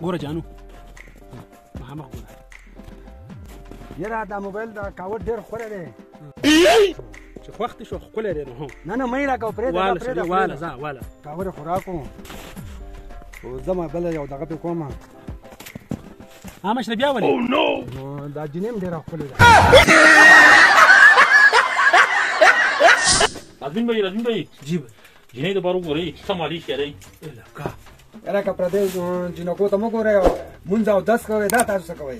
ګوره جانو مخامخ ګوره یاره دا موبایل دا کاوت ډېر ښکلی دی چې خوښ دې شو ښکلی دی نو هو نه نه مه یې راکوه پرېږده واله ځه واله کاوت یې خوراک و خو ځمه بله یو دغه پې کومه مشره بیا ولې دا جنۍ هم ډېره ښکلې ده رازمین بھائی جی جنۍ د بارو ګورئ څه مالي ښکارئ یاره که پردیو جنکو ته مه ګورئ مونځ او دس کوئ دا تاسو څه کوئ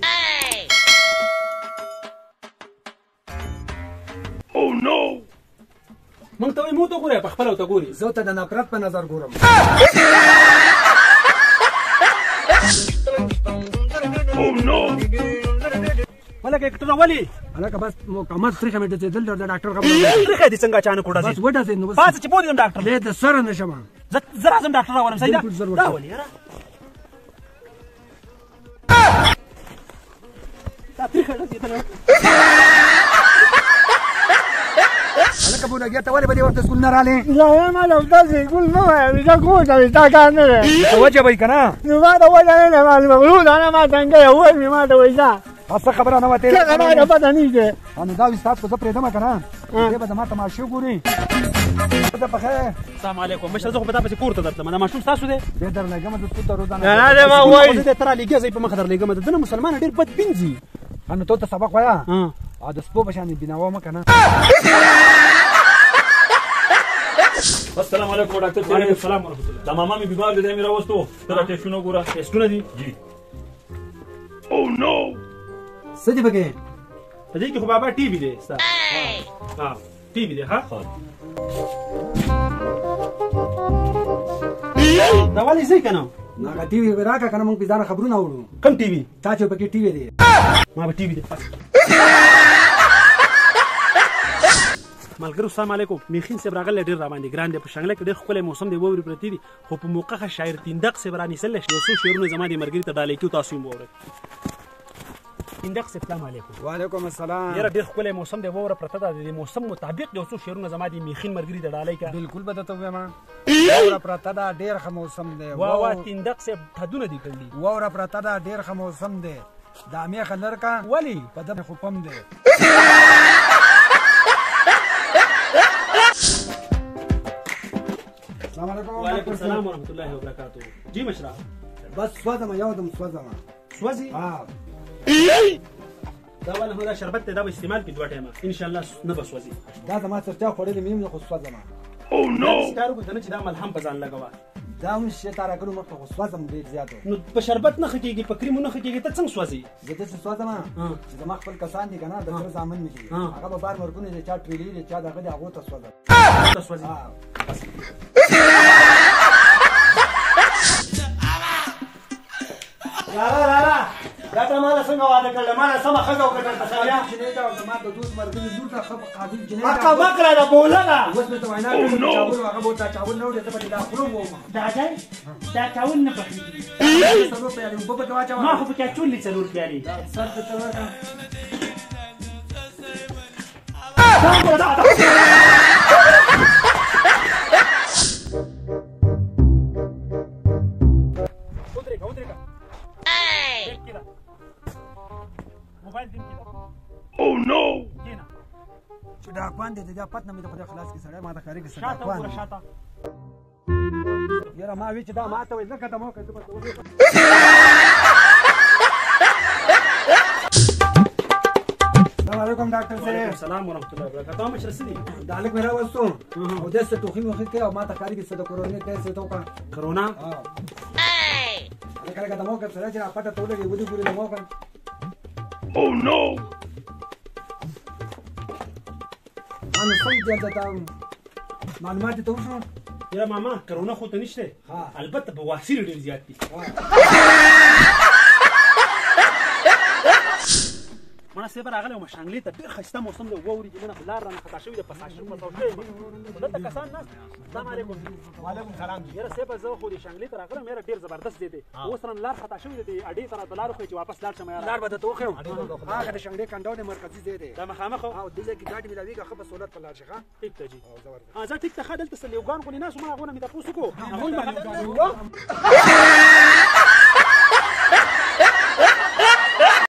موږ ته وایي مو ته ګورئ په خپله ورته ګوري زه ته د نفرت په نظر ګورم ولکه ډاکټره ولې هلکه بس مکمل تریخه مې ډزېدل د ډاکټر خبره تریخه دې څنګه اچانک وډزېد بس وډزېد نو بس پاڅه چې بودېدم ډاکټر دی د سره نه شمه زه راځم ډاکټر راولم صحیح بالکل ضرور ده دا ولې یاره دا تریخه ډزېدله هلکه بولګیا ته ولې به دې ورته سکول نه رالې لا ما لو تاسي يقول ما بيجاكو تا كان وجه به کنه نو ما دا وجه نه معلومه انا ما څنګه هو ما دا وځه اصل خبره نه وته څنګه ما پته نه ده انا دا وستات کو زه پرېدم کنه دې به ما تماشې ګوري ته په خیر السلام علیکم مشر زه خو په تا پسې کور ته درتلم دا ماشوم ستاسو دی دې در لګم د سکول ته روزانه نه نه ما وای زه تر لګیا زې په مخ در لګم د نه مسلمان ډېر بد بینځي انا ته سبق وایا او د سپو بشان بناوه ما کنه السلام علیکم ډاکټر صاحب وعلیکم السلام ورحمۃ الله دا ماما می بیمار دی مې راوستو تر ټیسټونه ګوره ټیسټونه دي جی سدي بګې په دې کې خو بابا ټي وي دی ستا ها ټي وي دی ها دا ولې ځای که نه هغه ټي وي راکړه که نه موږ پې ځانه خبرونه اورو کوم ټي وي تا چې پکې ټي وي دی ما به ټي وي دی ملګرو السلام علیکم میخین صاحب راغلی ډېر راباندې ګران دی په شنګله کې ډېر ښکلی موسم دی واورې پرتې دي خو په موقع ښه شاعر تیندق صاحب رانیسلی شي یو څو شعرونه زما د ملګري ته ډالۍ کړو تاسو یې واورئ تیندق صاحب السلام علیکم وعلیکم السلام یاره ډېر ښکلی موسم دی واوره پرته ده د دې موسم مطابق یو څو شعرونه زما د میخین ملګري ته ډالۍ کړه بالکل به درته ووایم واوره پرته ده ډېر ښه موسم دی وا تیندق صاحب ټدونه دي کړلي واوره پرته ده ډېر ښه موسم دی دا میخه لرکه ولې په ده خو پم دی السلام علیکم وعلیکم السلام ورحمۃ اللہ وبرکاتہ جی مشرا بس سوځم یو دم سوځم سوځي ها دا ول هو دا شربت ته دا به استعمال کې دوه ټیمه ان شاء الله نه به سوځي دا زما سرچا خوړلې مې خو سوځم او نو ستارو کو دنه چې دا ملهم په ځان لګوا دا هم شي تاره کړو مخ خو سوځم ډېر زیاتو نو په شربت نه خکېږي په کریمو نه خکېږي ته څنګه سوځي زه داسې سوځم چې زما خپل کسان دي که نه د سره زامن مې دي هغه به بار مرګونه دي چا ټریلي دي چا دغه دي هغو ته سوځم ته سوځي رارا دا ته ما څنګه واده کړل ما سم خزه وکړل تسایا جنې دا زما د دوست مرګونی لور ته خپ قابل جنې مکه مکره دا بوله اوس مې ته وینا کړې چاول هغه بوته چاول نه وړي ته په دا خورو وم دا دا چاول نه پخېږي سلو په یاري په بټوا چاول ما خو پکې چولې څلور پیالي سر ته ورکا چې ډاکوان دی دا پت نه مې د خدای خلاص کې سړی ما ته ښکارېږي څه ډاکوان یاره ما وی چې دا ما ته وایي ځکه ته ما وکړې السلام علیکم ډاکټر صاحب السلام ورحمۃ اللہ وبرکاتہ مشر سدي دا لږ مې راوستو او داسې ټوخي موخي کوي او ما ته ښکارېږي څه د کورونې ټیسټ یې ته وکړه کرونا کله کله د ما وکړه سړی چې را پټه ته ولګي ودې ګورې د ما وکړه انا څنګه دا معلومات ته وشو یا ماما کرونا خو ته نشته البته بواسیر ډېر زیات دي مړه سیبه راغلی وم شانګلې ته ډېر ښایسته موسم دی واورې چې نن خو لار رانه خطا شوې ده پساشر مساو شوی یم خو دلته کسان ناست السلام علیکم وعلیکم سلام یاره صاحبه زه خو دې شانګلې ته راغلم یاره ډېر زبردست دی دی اوس رانه لار خطا شوې ده د اډې سره د لار وښیي چې واپس لاړ شم لار به درته وښیم هغه د شنګړې کنډو دی مرکزي ځای دی دا مخامخ او دې ځای کې ګاډي ملاوېږي ښه په سهولت په لاړ شي ښه ټیک ده جي زبردست زه ټیک ته ښه دلته څه لیوګان خو نه ناست ما هغونه مې تپوس وکړو هغوی